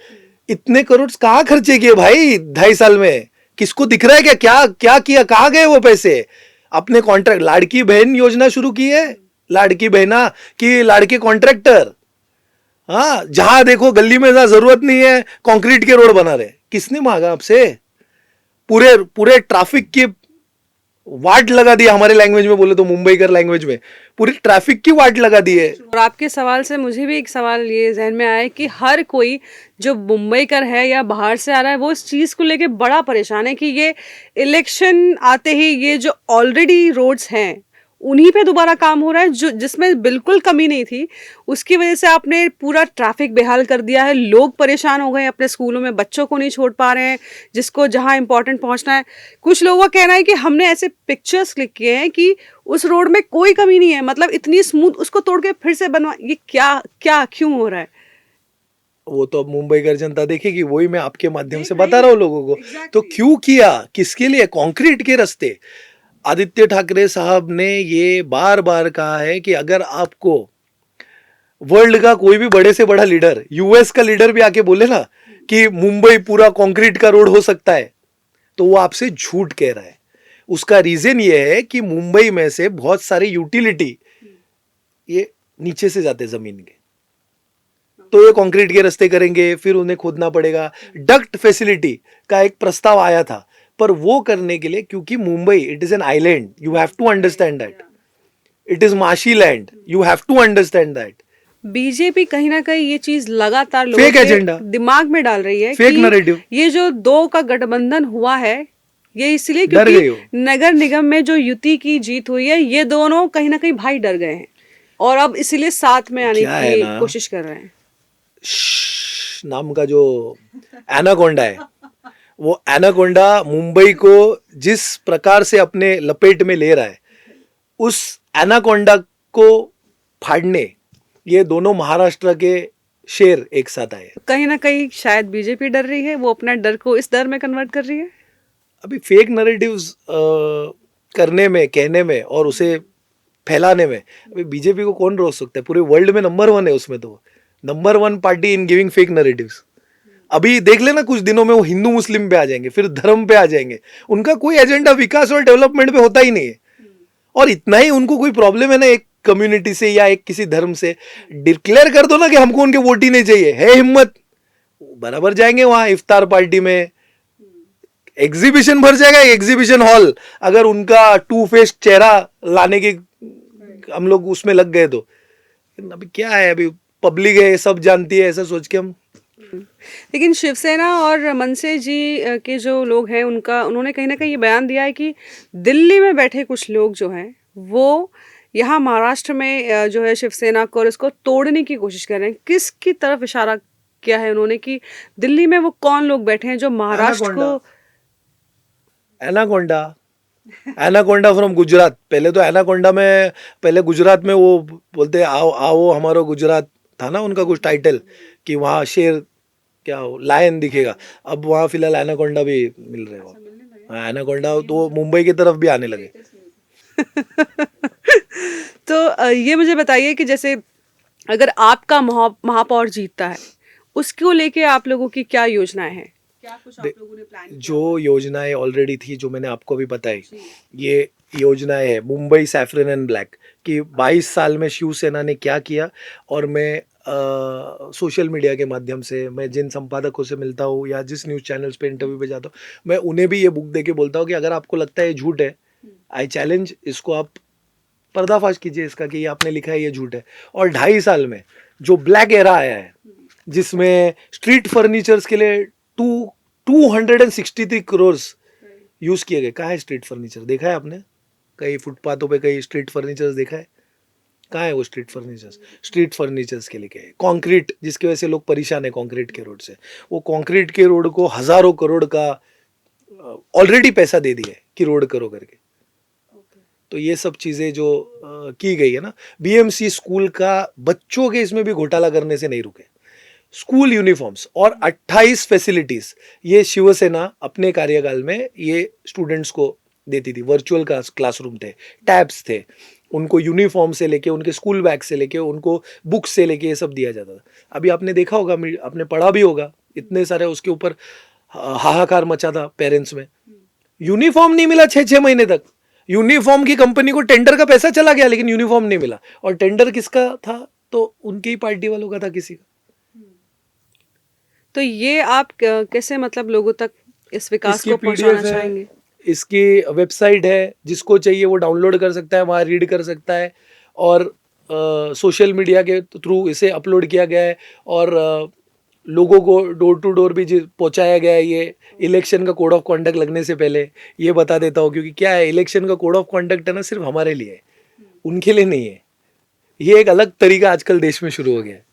इतने करोड़ कहां खर्चे किए भाई 2.5 साल में? किसको दिख रहा है क्या क्या क्या किया? कहां गए वो पैसे? अपने कॉन्ट्रैक्ट, लाड़की बहन योजना शुरू की है, लाड़की बहना की लाड़के कॉन्ट्रैक्टर, हाँ, जहां देखो गली में जहां जरूरत नहीं है कंक्रीट के रोड बना रहे। किसने मांगा आपसे? पूरे पूरे ट्रैफिक की वाट लगा दी, हमारे लैंग्वेज में बोले तो, मुंबई कर लैंग्वेज में पूरी ट्रैफिक की वाट लगा दी है। और आपके सवाल से मुझे भी एक सवाल ये जहन में आया कि हर कोई जो मुंबई कर है या बाहर से आ रहा है वो इस चीज़ को लेके बड़ा परेशान है कि ये इलेक्शन आते ही ये जो ऑलरेडी रोड्स हैं उन्हीं पे दोबारा काम हो रहा है, जो जिसमें बिल्कुल कमी नहीं थी, उसकी वजह से आपने पूरा ट्रैफिक बेहाल कर दिया है। लोग परेशान हो गए, अपने स्कूलों में बच्चों को नहीं छोड़ पा रहे हैं जिसको जहां इंपॉर्टेंट पहुंचना है। कुछ लोगों का कहना है कि हमने ऐसे पिक्चर्स क्लिक किए हैं कि उस रोड में कोई कमी नहीं है, मतलब इतनी स्मूथ, उसको तोड़ के फिर से बनवा, ये क्या क्या क्यों हो रहा है? वो तो अब मुंबई कर जनता देखेगी, वही मैं आपके माध्यम से बता रहा हूँ लोगों को। तो क्यों किया, किसके लिए? कंक्रीट के रास्ते। आदित्य ठाकरे साहब ने ये बार बार कहा है कि अगर आपको वर्ल्ड का कोई भी बड़े से बड़ा लीडर, यूएस का लीडर भी आके बोले ना कि मुंबई पूरा कंक्रीट का रोड हो सकता है, तो वो आपसे झूठ कह रहा है। उसका रीजन ये है कि मुंबई में से बहुत सारे यूटिलिटी ये नीचे से जाते जमीन के, तो ये कंक्रीट के रास्ते करेंगे, फिर उन्हें खोदना पड़ेगा। डक्ट फैसिलिटी का एक प्रस्ताव आया था, पर वो करने के लिए, क्योंकि Mumbai it is an island, you have to understand that, it is marshy land, you have to understand that. BJP कहीं ना कहीं ये चीज लगातार लोगों फेक के एजेंडा, दिमाग में डाल रही है फेक कि नैरेटिव। ये जो 2 का गठबंधन हुआ है ये इसलिए डर गई हो। क्योंकि नगर निगम में जो युति की जीत हुई है, ये दोनों कहीं ना कहीं भाई डर गए हैं और अब इसीलिए साथ में आने क्या है की ना, कोशिश कर रहे हैं। नाम का जो एनाकोंडा है, वो एनाकोंडा मुंबई को जिस प्रकार से अपने लपेट में ले रहा है, उस एनाकोंडा को फाड़ने ये दोनों महाराष्ट्र के शेर एक साथ आए। कहीं ना कहीं शायद बीजेपी डर रही है, वो अपना डर को इस डर में कन्वर्ट कर रही है। अभी फेक नैरेटिव्स करने में, कहने में और उसे फैलाने में अभी बीजेपी को कौन रोक सकता है? पूरे वर्ल्ड में नंबर 1 है उसमें, तो number 1 party in giving fake narratives. अभी देख लेना कुछ दिनों में वो हिंदू मुस्लिम पे आ जाएंगे, फिर धर्म पे आ जाएंगे। उनका कोई एजेंडा विकास और डेवलपमेंट पे होता ही नहीं है। और इतना ही उनको कोई प्रॉब्लम है ना एक कम्युनिटी से या एक किसी धर्म से, डिक्लेयर कर दो ना कि हमको उनके वोट ही नहीं चाहिए, है हिम्मत, बराबर जाएंगे वहां इफ्तार पार्टी में, एग्जीबिशन भर जाएगा, एग्जीबिशन हॉल, अगर उनका 2 फेस चेहरा लाने की हम लोग उसमें लग गए तो। अभी क्या है, अभी पब्लिक है, सब जानती है, ऐसा सोच के हम। लेकिन शिवसेना और मनसे जी के जो लोग हैं उन्होंने कहीं ना कहीं ये बयान दिया है कि दिल्ली में बैठे कुछ लोग जो हैं वो यहाँ महाराष्ट्र में जो है शिवसेना को और इसको तोड़ने की कोशिश कर रहे हैं। किसकी तरफ इशारा किया है उन्होंने कि दिल्ली में वो कौन लोग बैठे हैं जो महाराष्ट्र को? Anaconda, anaconda from Gujarat. पहले तो एनाकोंडा में, पहले गुजरात में वो बोलते आओ आओ हमारा गुजरात, था ना उनका कुछ टाइटल कि वहाँ शेर क्या लायन दिखेगा। अब वहाँ फिलहाल एनाकोंडा भी मिल रहे हो। हाँ, एनाकोंडा तो मुंबई की तरफ भी आने लगे। तो ये मुझे बताइए कि जैसे अगर आपका महापौर जीतता है, उसको लेके आप लोगों की क्या योजनाएं हैं? क्या कुछ आप लोगों ने प्लान किया जो हुआ है? योजनाएं ऑलरेडी थी, जो मैंने आपको भी बताई, जी, ये योजनाएं है मुंबई सैफरन एंड ब्लैक कि 22 साल में शिवसेना ने क्या किया। और मैं सोशल मीडिया के माध्यम से, मैं जिन संपादकों से मिलता हूँ या जिस न्यूज़ चैनल्स पे इंटरव्यू पे जाता हूँ, मैं उन्हें भी ये बुक दे के बोलता हूँ कि अगर आपको लगता है ये झूठ है, आई चैलेंज इसको, आप पर्दाफाश कीजिए इसका कि ये आपने लिखा है ये झूठ है। और 2.5 साल में जो ब्लैक एरा आया है, जिसमें स्ट्रीट फर्नीचर्स के लिए 263 करोड़ यूज किए गए। कहाँ है स्ट्रीट फर्नीचर? देखा है आपने कहीं फुटपाथों पे कहीं स्ट्रीट फर्नीचर्स देखा है? कहाँ है वो स्ट्रीट फर्नीचर्स? स्ट्रीट फर्नीचर्स के लिए क्या है? कंक्रीट, जिसकी वजह से लोग परेशान है कंक्रीट के रोड से, वो कंक्रीट के रोड को हजारों करोड़ का ऑलरेडी पैसा दे दिया है कि रोड करो करके। तो ये सब चीज़ें जो की गई है ना, बीएमसी स्कूल का बच्चों के इसमें भी घोटाला करने से नहीं रुके। स्कूल यूनिफॉर्म्स और 28 फैसिलिटीज ये शिवसेना अपने कार्यकाल में ये स्टूडेंट्स को देती थी। वर्चुअल क्लासरूम थे, टैब्स थे, उनको यूनिफॉर्म से लेके, उनके स्कूल बैग से लेके, उनको बुक्स से लेके ये सब दिया जाता था। अभी आपने देखा होगा, आपने पढ़ा भी होगा, इतने सारे उसके ऊपर हाहाकार मचा था पेरेंट्स में। यूनिफॉर्म नहीं मिला 6-6 महीने तक। यूनिफॉर्म की कंपनी को टेंडर का पैसा चला गया, लेकिन यूनिफॉर्म नहीं मिला। और टेंडर किसका था? तो उनकी ही पार्टी वालों का था, किसी का। तो ये आप कैसे मतलब लोगों तक इस विकास इसकी को पहुंचाना पीडीएफ है, चाहेंगे? इसकी वेबसाइट है, जिसको चाहिए वो डाउनलोड कर सकता है, वहाँ रीड कर सकता है। और सोशल मीडिया के थ्रू इसे अपलोड किया गया है, और लोगों को डोर टू डोर भी पहुंचाया गया है। ये इलेक्शन का कोड ऑफ कॉन्डक्ट लगने से पहले ये बता देता हूँ, क्योंकि क्या है, इलेक्शन का कोड ऑफ कॉन्डक्ट है ना, सिर्फ हमारे लिए है, उनके लिए नहीं है। ये एक अलग तरीका आजकल देश में शुरू हो गया है।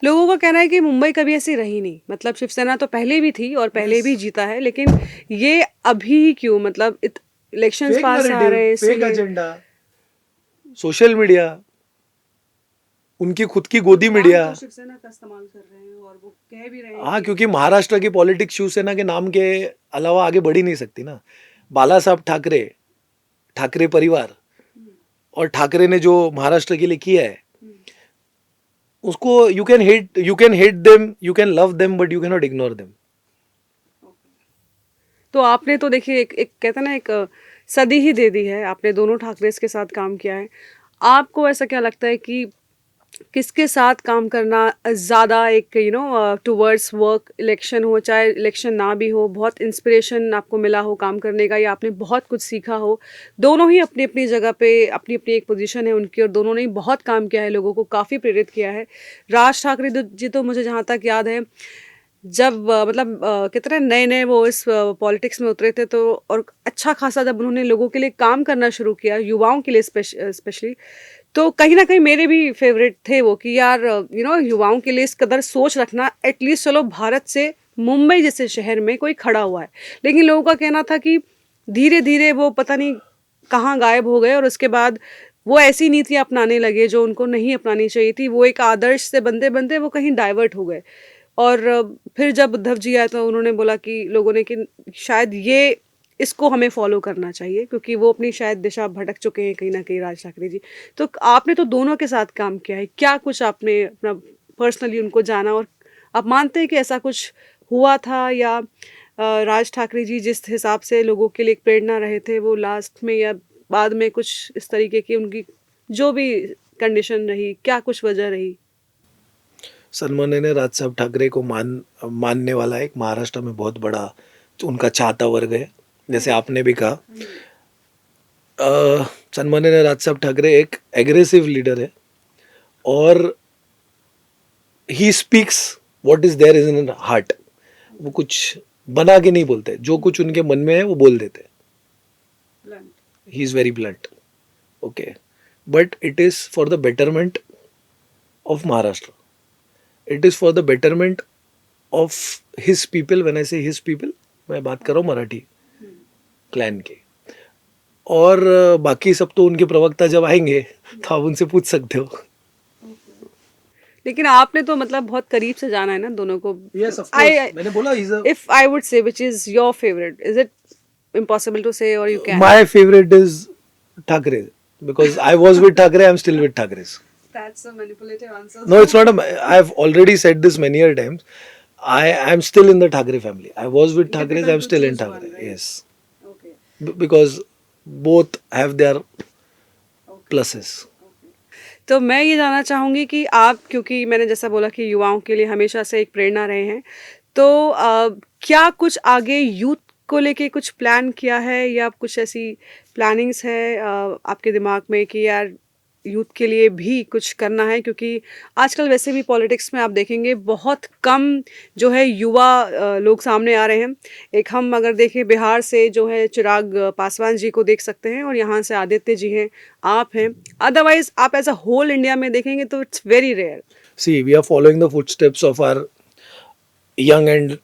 लोगों का कहना है कि मुंबई कभी ऐसी रही नहीं, मतलब शिवसेना तो पहले भी थी और पहले भी जीता है, लेकिन ये अभी क्यों, मतलब इलेक्शंस फेक पास आ नैरेटिव, रहे हैं फेक इसलिए। एजेंडा, सोशल मीडिया, उनकी खुद की गोदी मीडिया। तो शिवसेना का इस्तेमाल कर रहे हैं और वो कह भी रहे हैं हाँ, क्योंकि महाराष्ट्र की पॉलिटिक्स शिवसेना के नाम के अलावा आगे बढ़ ही नहीं सकती ना। बाला साहब ठाकरे, ठाकरे परिवार और ठाकरे ने जो महाराष्ट्र के लिए किया है, उसको you can hate them, you can love them, but you can not ignore them. तो आपने तो देखिए एक कहते हैं ना, एक सदी ही दे दी है, आपने दोनों ठाकरेस के साथ काम किया है। आपको ऐसा क्या लगता है कि किसके साथ काम करना ज़्यादा एक टुवर्ड्स वर्क, इलेक्शन हो चाहे इलेक्शन ना भी हो, बहुत इंस्पिरेशन आपको मिला हो काम करने का, या आपने बहुत कुछ सीखा हो? दोनों ही अपनी अपनी जगह पे अपनी अपनी एक पोजीशन है उनकी, और दोनों ने ही बहुत काम किया है, लोगों को काफ़ी प्रेरित किया है। राज ठाकरे जी तो मुझे जहाँ तक याद है, जब मतलब कितने नए नए वो इस पॉलिटिक्स में उतरे थे, तो और अच्छा खासा जब उन्होंने लोगों के लिए काम करना शुरू किया, युवाओं के लिए स्पेशली, तो कहीं ना कहीं मेरे भी फेवरेट थे वो, कि यार युवाओं के लिए इस कदर सोच रखना, एटलीस्ट चलो भारत से मुंबई जैसे शहर में कोई खड़ा हुआ है। लेकिन लोगों का कहना था कि धीरे धीरे वो पता नहीं कहाँ गायब हो गए, और उसके बाद वो ऐसी नीतियाँ अपनाने लगे जो उनको नहीं अपनानी चाहिए थी। वो एक आदर्श से बनते बनते वो कहीं डाइवर्ट हो गए। और फिर जब उद्धव जी आए तो उन्होंने बोला कि लोगों ने कि शायद ये इसको हमें फॉलो करना चाहिए, क्योंकि वो अपनी शायद दिशा भटक चुके हैं कहीं ना कहीं, राज ठाकरे जी। तो आपने तो दोनों के साथ काम किया है, क्या कुछ आपने अपना पर्सनली उनको जाना, और आप मानते हैं कि ऐसा कुछ हुआ था, या राज ठाकरे जी जिस हिसाब से लोगों के लिए एक प्रेरणा रहे थे, वो लास्ट में या बाद में कुछ इस तरीके की उनकी जो भी कंडीशन रही, क्या कुछ वजह रही? सन्माननीय राज साहब ठाकरे को मानने वाला एक महाराष्ट्र में बहुत बड़ा उनका चाहता वर्ग है, जैसे आपने भी कहा। सन्माननीय राज साहब ठाकरे एक एग्रेसिव लीडर है, और he speaks what is there is in heart. वो कुछ बना के नहीं बोलते, जो कुछ उनके मन में है वो बोल देते। He is very blunt, okay, but it is for the betterment of Maharashtra, it is for the betterment of his people. When I से हिज पीपल, मैं बात कर रहा हूँ मराठी क्लैन की। और बाकी सब तो उनके प्रवक्ता जब आएंगे तो आप उनसे पूछ सकते हो। लेकिन आपने तो मतलब बहुत करीब से जाना है ना दोनों को। Yes, of I course. मैंने बोला if I would say which is your favorite, is it impossible to say, or you can? my favorite is Thakre, because I was with Thakre, I'm still with Thakres. That's a manipulative answer. No, it's not I've already said this many a times. I am still in the Thackeray family. I was with Thackerays, Difficult I'm to still in choose one, Thackeray. right? Yes. Okay. Because both have their pluses. तो मैं ये जानना चाहूँगी कि आप, क्योंकि मैंने जैसा बोला कि युवाओं के लिए हमेशा से एक प्रेरणा रहे हैं, तो क्या कुछ आगे यूथ को लेके कुछ प्लान किया है, या कुछ ऐसी प्लानिंग्स है आपके दिमाग में कि यार यूथ के लिए भी कुछ करना है? क्योंकि आजकल वैसे भी पॉलिटिक्स में आप देखेंगे बहुत कम जो है युवा लोग सामने आ रहे हैं। एक हम अगर देखें बिहार से जो है चिराग पासवान जी को देख सकते हैं, और यहाँ से आदित्य जी हैं, आप हैं। अदरवाइज आप एज अ होल इंडिया में देखेंगे तो it's very rare. See, we are following the footsteps of our young and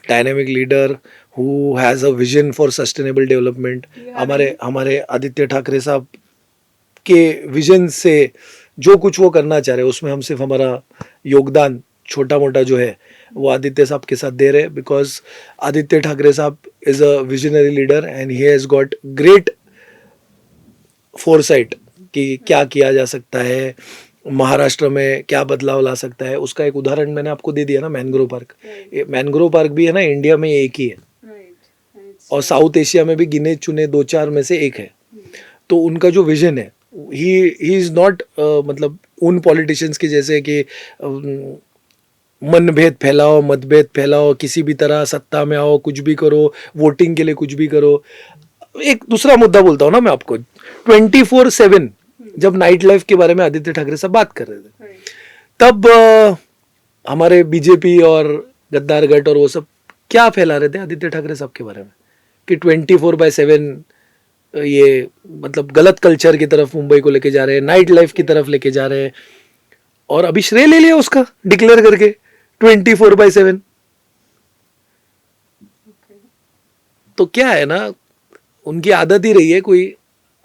dynamic leader who has a vision for sustainable development. हमारे आदित्य ठाकरे साहब के विजन से जो कुछ वो करना चाह रहे हैं उसमें हम सिर्फ हमारा योगदान छोटा मोटा जो है वो आदित्य साहब के साथ दे रहे हैं, बिकॉज आदित्य ठाकरे साहब is a visionary leader and he has got great foresight कि क्या किया जा सकता है, महाराष्ट्र में क्या बदलाव ला सकता है। उसका एक उदाहरण मैंने आपको दे दिया ना, मैनग्रोव पार्क। मैनग्रोव पार्क भी है ना, इंडिया में एक ही है, और साउथ एशिया में भी गिने चुने 2-4 में से एक है। तो उनका जो विजन है, ही इज नॉट मतलब उन पॉलिटिशियंस के जैसे कि मनभेद फैलाओ, मतभेद फैलाओ, किसी भी तरह सत्ता में आओ, कुछ भी करो, वोटिंग के लिए कुछ भी करो। एक दूसरा मुद्दा बोलता हूँ ना मैं आपको, 24/7 जब नाइट लाइफ के बारे में आदित्य ठाकरे साहब बात कर रहे थे, तब हमारे बीजेपी और गद्दार गट और वो सब क्या फैला रहे थे आदित्य ठाकरे साहब के बारे में कि 24/7 ये मतलब गलत कल्चर की तरफ मुंबई को लेके जा रहे हैं, नाइट लाइफ की तरफ लेके जा रहे हैं, और अभी श्रेय ले लिया उसका डिक्लेयर करके 24/7। तो क्या है ना, उनकी आदत ही रही है। कोई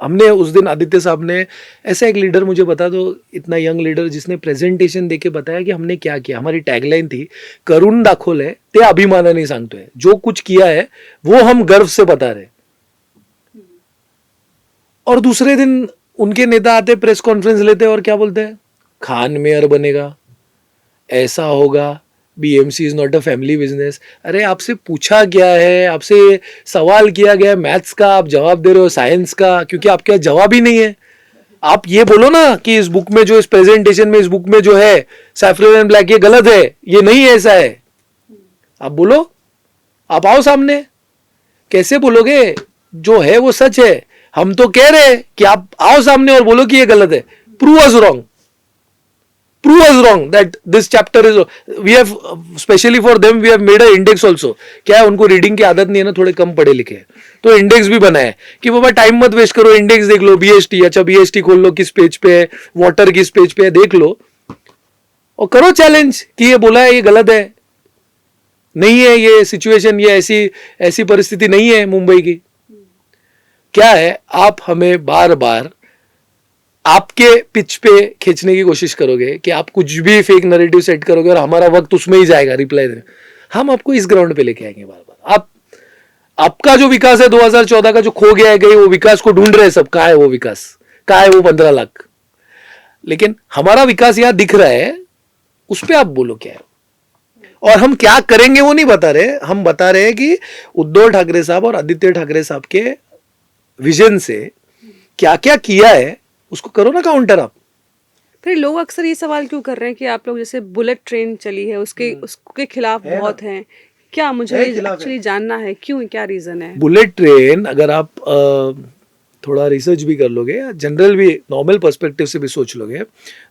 हमने उस दिन आदित्य साहब ने ऐसा एक लीडर मुझे बता दो, इतना यंग लीडर जिसने प्रेजेंटेशन देके बताया कि हमने क्या किया। हमारी टैगलाइन थी, करून दाखवलंय ते अभिमानाने सांगतोय, जो कुछ किया है वो हम गर्व से बता रहे। और दूसरे दिन उनके नेता आते, प्रेस कॉन्फ्रेंस लेते और क्या बोलते हैं, खान मेयर बनेगा, ऐसा होगा, BMC is not a family business. अरे आपसे पूछा गया है, आपसे सवाल किया गया है मैथ्स का, आप जवाब दे रहे हो साइंस का, क्योंकि आपके पास जवाब ही नहीं है। आप ये बोलो ना कि इस बुक में जो, इस प्रेजेंटेशन में, इस बुक में जो है सैफरन एंड ब्लैक, ये गलत है, ये नहीं है, ऐसा है। आप बोलो, आप आओ सामने। कैसे बोलोगे? जो है वो सच है। हम तो कह रहे हैं कि आप आओ सामने और बोलो कि ये गलत है। Prove us wrong, prove us wrong that this chapter is, we have specially for them we have made a index also। क्या है, उनको रीडिंग की आदत नहीं है ना, थोड़े कम पढ़े लिखे हैं, तो इंडेक्स भी बना है कि बाबा टाइम मत वेस्ट करो, इंडेक्स देख लो, बीएसटी, अच्छा बीएसटी खोल लो, किस पेज पे है, वाटर किस पेज पे है, देख लो और करो चैलेंज कि ये बोला है ये गलत है, नहीं है ये सिचुएशन, ये ऐसी परिस्थिति नहीं है मुंबई की। क्या है, आप हमें बार बार आपके पिच पे खींचने की कोशिश करोगे कि आप कुछ भी फेक नैरेटिव सेट करोगे और हमारा वक्त उसमें ही जाएगा रिप्लाई देने। हम आपको इस ग्राउंड पे लेके आएंगे बार बार। आपका जो विकास है 2014 का जो खो गया है, गई वो विकास को ढूंढ रहे हैं सब, कहाँ है वो विकास, कहाँ है वो 15 लाख। लेकिन हमारा विकास यहाँ दिख रहा है, उस पर आप बोलो क्या है, और हम क्या करेंगे वो नहीं बता रहे। हम बता रहे हैं कि उद्धव ठाकरे साहब और आदित्य ठाकरे साहब के विजन से क्या क्या किया है, उसको करो ना काउंटर आप। फिर लोग अक्सर ये सवाल क्यों कर रहे हैं कि आप लोग, जैसे बुलेट ट्रेन चली है उसके खिलाफ है बहुत हैं, क्या मुझे एक्चुअली जानना है क्यों, क्या रीजन है? बुलेट ट्रेन अगर आप थोड़ा रिसर्च भी कर लोगे, जनरल भी नॉर्मल पर्सपेक्टिव से भी सोच लोगे,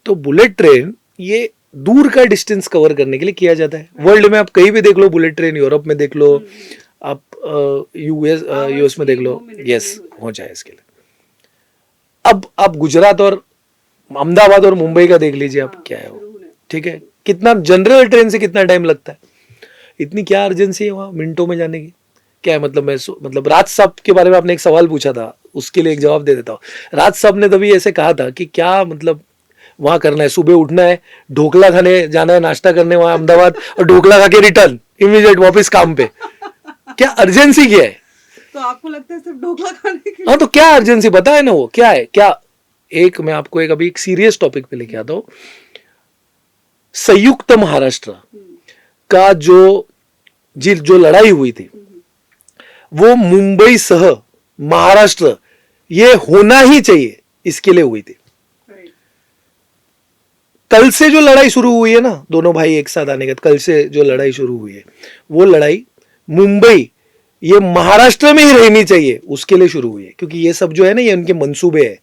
तो बुलेट ट्रेन ये दूर का डिस्टेंस कवर करने के लिए किया जाता है। वर्ल्ड में आप कहीं भी देख लो बुलेट ट्रेन, यूरोप में देख लो, आप यूएस में देख लो, यस हो जाए इसके लिए। अब आप गुजरात और अहमदाबाद और मुंबई का देख लीजिए आप, क्या है वो, ठीक है, कितना जनरल ट्रेन से कितना टाइम लगता है, इतनी क्या अर्जेंसी है वहाँ मिनटों में जाने की, क्या है। मतलब राज साहब के बारे में आपने एक सवाल पूछा था, उसके लिए एक जवाब दे देता हूँ। राज साहब ने तभी ऐसे कहा था कि क्या मतलब वहाँ करना है, सुबह उठना है, ढोकला खाने जाना है, नाश्ता करने वहाँ अहमदाबाद, और ढोकला खा के रिटर्न इमीडिएट वापस काम पे। क्या अर्जेंसी क्या है? तो आपको लगता है सिर्फ ढोकला खाने के लिए? हाँ, तो क्या अर्जेंसी बताए ना, वो क्या है, क्या एक मैं आपको एक अभी एक सीरियस टॉपिक पे लेके आता हूँ. संयुक्त महाराष्ट्र का जो लड़ाई हुई थी वो मुंबई सह महाराष्ट्र ये होना ही चाहिए इसके लिए हुई थी. कल से जो लड़ाई शुरू हुई है ना, दोनों भाई एक साथ आने के कल से जो लड़ाई शुरू हुई है वो लड़ाई मुंबई ये महाराष्ट्र में ही रहनी चाहिए उसके लिए शुरू हुई है. क्योंकि ये सब जो है ना ये उनके मंसूबे है.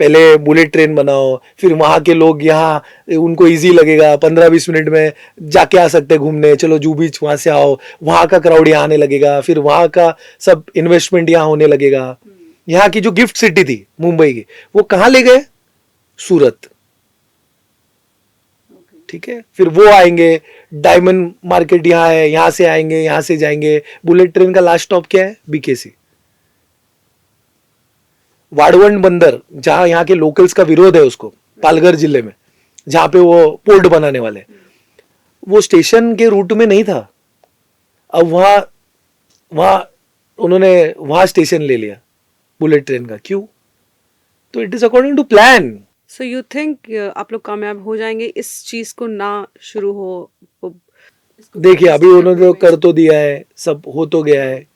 पहले बुलेट ट्रेन बनाओ, फिर वहां के लोग यहाँ उनको इजी लगेगा 15-20 मिनट में जाके आ सकते हैं घूमने, चलो जू बीच वहां से आओ, वहां का क्राउड यहाँ आने लगेगा, फिर वहां का सब इन्वेस्टमेंट यहाँ होने लगेगा. यहाँ की जो गिफ्ट सिटी थी मुंबई की वो कहाँ ले गए? सूरत. ठीक है, फिर वो आएंगे, डायमंड मार्केट यहाँ है, यहां से आएंगे, यहां से जाएंगे. बुलेट ट्रेन का लास्ट स्टॉप क्या है? बीकेसी. वाड़वंड बंदर जहां यहाँ के लोकल्स का विरोध है उसको, पालघर जिले में जहां पे वो पोर्ट बनाने वाले, वो स्टेशन के रूट में नहीं था. अब वहां उन्होंने वहां स्टेशन ले लिया बुलेट ट्रेन का. क्यों? तो it is according to plan. So you think आप लोग कामयाब हो जाएंगे इस चीज को ना शुरू हो? देखिए अभी उन्होंने तो कर तो दिया है, सब हो तो गया है,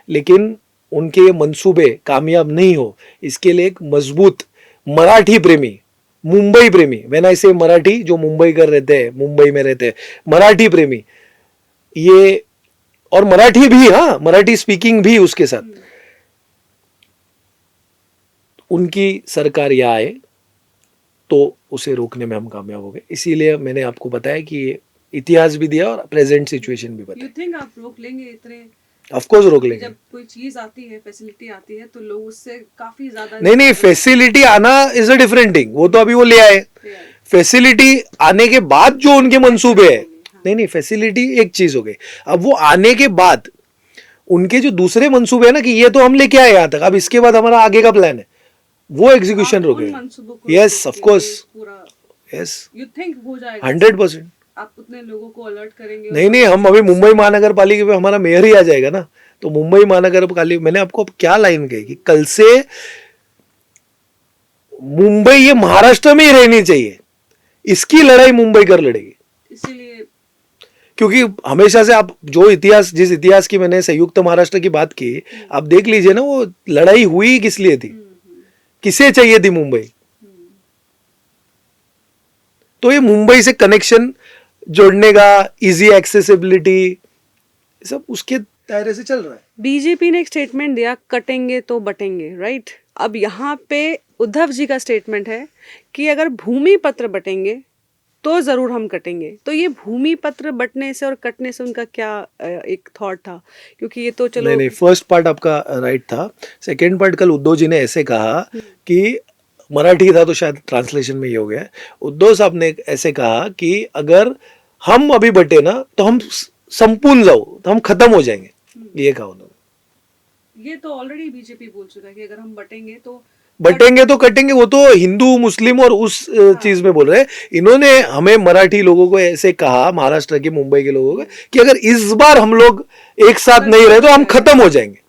लेकिन उनके ये मंसूबे कामयाब नहीं हो इसके लिए एक मजबूत मराठी प्रेमी, मुंबई प्रेमी, व्हेन आई से मराठी, जो मुंबई कर रहते हैं, मुंबई में रहते हैं, मराठी प्रेमी ये, और मराठी भी, हाँ मराठी स्पीकिंग भी उसके साथ, उनकी सरकार यहाँ आए तो उसे रोकने में हम कामयाब हो गए. इसीलिए मैंने आपको बताया कि ये इतिहास भी दिया और प्रेजेंट सिचुएशन भी बताया. यू थिंक आप रोक लेंगे? इतने ऑफ कोर्स रोक लेंगे. जब कोई चीज आती है, फैसिलिटी आती है, तो लोग उससे काफी ज्यादा नहीं, फैसिलिटी आना इज अ डिफरेंट थिंग. वो तो अभी वो ले आए. फैसिलिटी आने के बाद जो उनके मंसूबे है, नहीं फैसिलिटी एक चीज हो गई. अब वो आने के बाद उनके जो दूसरे मंसूबे है ना कि ये तो हम लेके आए यहाँ तक, अब इसके बाद हमारा आगे का प्लान है, वो एग्जीक्यूशन रुके. Yes of course, yes. You think हो जाएगा? 100%. आप उतने लोगों को अलर्ट करेंगे? नहीं, हम अभी मुंबई महानगर पालिका में हमारा मेयर ही आ जाएगा ना, तो मुंबई महानगर पालिका, मैंने आपको क्या लाइन कही कि कल से मुंबई ये महाराष्ट्र में ही रहनी चाहिए, इसकी लड़ाई मुंबई कर लड़ेगी. इसीलिए क्योंकि हमेशा से आप जिस इतिहास की मैंने संयुक्त महाराष्ट्र की बात की, आप देख लीजिए ना, वो लड़ाई हुई किस लिए थी, किसे चाहिए थी मुंबई. तो ये मुंबई से कनेक्शन जोड़ने का, इजी एक्सेसिबिलिटी, सब उसके दायरे से चल रहा है. बीजेपी ने एक स्टेटमेंट दिया, कटेंगे तो बटेंगे, राइट? अब यहाँ पे उद्धव जी का स्टेटमेंट है कि अगर भूमि पत्र बटेंगे तो जरूर हम कटेंगे. तो ये भूमि पत्र बटने से और कटने से उनका क्या एक थॉट था? क्योंकि ये तो चलो नहीं, फर्स्ट पार्ट आपका राइट था. सेकेंड पार्ट कल उद्धव जी ने ऐसे कहा कि, मराठी था तो शायद ट्रांसलेशन में ये हो गया, उद्धव साहब ने ऐसे कहा कि अगर हम अभी बटे ना तो हम संपूर्ण जाओ, तो हम खत्म हो जाएंगे. ये कहा उन्होंने. ये तो ऑलरेडी बीजेपी बोल चुका है कि अगर हम बटेंगे तो कटेंगे. वो तो हिंदू मुस्लिम और उस चीज में बोल रहे हैं. इन्होंने हमें मराठी लोगों को ऐसे कहा, महाराष्ट्र के, मुंबई के लोगों को, कि अगर इस बार हम लोग एक साथ नहीं रहे तो हम खत्म हो जाएंगे.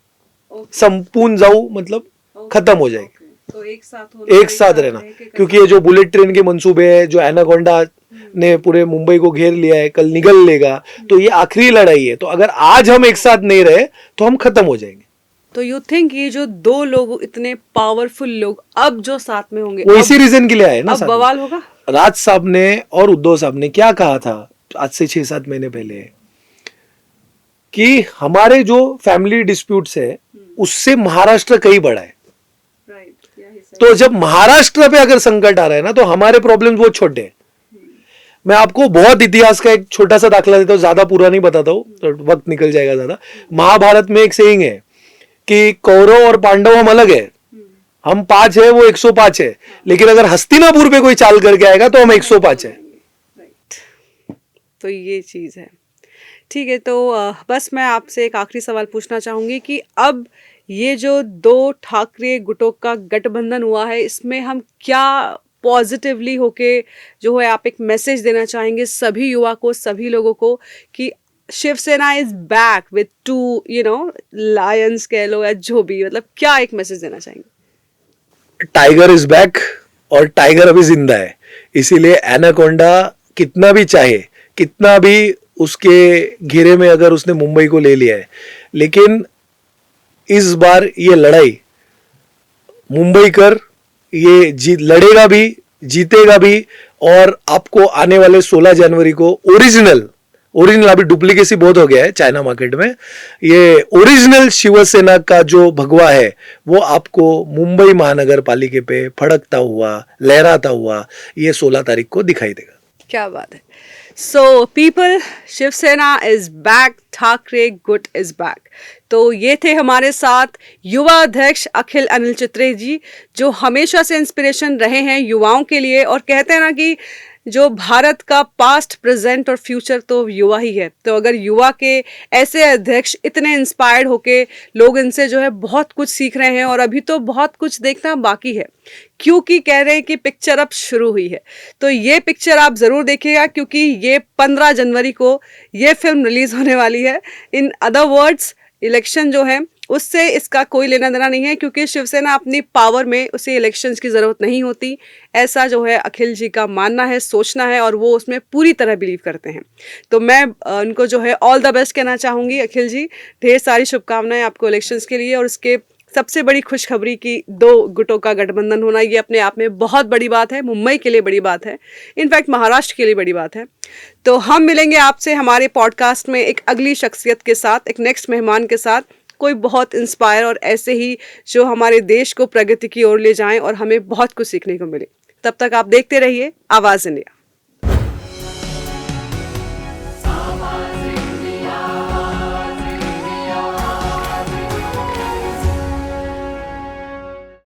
संपूर्ण जाओ मतलब खत्म हो जाएंगे. तो एक साथ रहना. क्योंकि ये जो बुलेट ट्रेन के मंसूबे है, जो एनाकोंडा ने पूरे मुंबई को घेर लिया है, कल निगल लेगा, तो ये आखिरी लड़ाई है. तो अगर आज हम एक साथ नहीं रहे तो हम खत्म हो जाएंगे. तो यू थिंक ये जो दो लोग, इतने पावरफुल लोग, अब जो साथ में होंगे, वो इसी रीजन के लिए आए ना. अब बवाल होगा. राज साहब ने और उद्धव साहब ने क्या कहा था आज से 6-7 महीने पहले, कि हमारे जो फैमिली डिस्प्यूट्स है उससे महाराष्ट्र कहीं बड़ा है. तो जब महाराष्ट्र पे अगर संकट आ रहा है ना, तो हमारे प्रॉब्लम्स बहुत छोटे हैं. मैं आपको बहुत इतिहास का एक छोटा सा दाखला देता हूँ, ज्यादा पूरा नहीं बताता हूँ तो वक्त निकल जाएगा ज्यादा. महाभारत में एक सेइंग है कि कौरव और पांडव हम अलग है, हम 5 है, वो 105 है, लेकिन अगर हस्तिनापुर पे कोई चाल करके आएगा तो हम 105 है. तो ये चीज है. ठीक है, तो बस मैं आपसे एक आखिरी सवाल पूछना चाहूंगी कि अब ये जो दो ठाकरे गुटों का गठबंधन हुआ है, इसमें हम क्या पॉजिटिवली होके जो है आप एक मैसेज देना चाहेंगे सभी युवा को, सभी लोगों को, कि Shivsena is back with 2 lions कह लो या जो भी, मतलब क्या एक मैसेज देना चाहेंगे? टाइगर इज बैक, और टाइगर अभी जिंदा है, इसीलिए एनाकोंडा कितना भी चाहे, कितना भी उसके घेरे में अगर उसने मुंबई को ले लिया है, लेकिन इस बार ये लड़ाई मुंबईकर ये लड़ेगा भी, जीतेगा भी। और आपको आने वाले 16 जनवरी को ओरिजिनल अभी डुप्लीकेसी बहुत हो गया है चाइना मार्केट में, ये ओरिजिनल शिवसेना का जो भगवा है वो आपको मुंबई महानगर पालिका पे फड़कता हुआ, लहराता हुआ ये 16 तारीख को दिखाई देगा। क्या बात है। So people, Shivsena is back, Thackeray गुट इज बैक। तो ये थे हमारे साथ युवा अध्यक्ष अखिल अनिल चित्रे जी, जो हमेशा से इंस्पिरेशन रहे हैं युवाओं के लिए। और कहते हैं ना कि जो भारत का पास्ट, प्रेजेंट और फ्यूचर तो युवा ही है। तो अगर युवा के ऐसे अध्यक्ष इतने इंस्पायर्ड होके, लोग इनसे जो है बहुत कुछ सीख रहे हैं और अभी तो बहुत कुछ देखना बाकी है, क्योंकि कह रहे हैं कि पिक्चर अब शुरू हुई है। तो ये पिक्चर आप ज़रूर देखिएगा, क्योंकि ये 15 जनवरी को ये फिल्म रिलीज़ होने वाली है। इन अदर वर्ड्स, इलेक्शन जो है उससे इसका कोई लेना देना नहीं है, क्योंकि शिवसेना अपनी पावर में उसे इलेक्शंस की ज़रूरत नहीं होती, ऐसा जो है अखिल जी का मानना है, सोचना है, और वो उसमें पूरी तरह बिलीव करते हैं। तो मैं उनको जो है ऑल द बेस्ट कहना चाहूँगी। अखिल जी, ढेर सारी शुभकामनाएं आपको इलेक्शंस के लिए। और इसके सबसे बड़ी खुशखबरी की 2 गुटों का गठबंधन होना, ये अपने आप में बहुत बड़ी बात है, मुंबई के लिए बड़ी बात है, इनफैक्ट महाराष्ट्र के लिए बड़ी बात है। तो हम मिलेंगे आपसे हमारे पॉडकास्ट में एक अगली शख्सियत के साथ, एक नेक्स्ट मेहमान के साथ, कोई बहुत इंस्पायर और ऐसे ही जो हमारे देश को प्रगति की ओर ले जाएं और हमें बहुत कुछ सीखने को मिले। तब तक आप देखते रहिए आवाज़ इंडिया।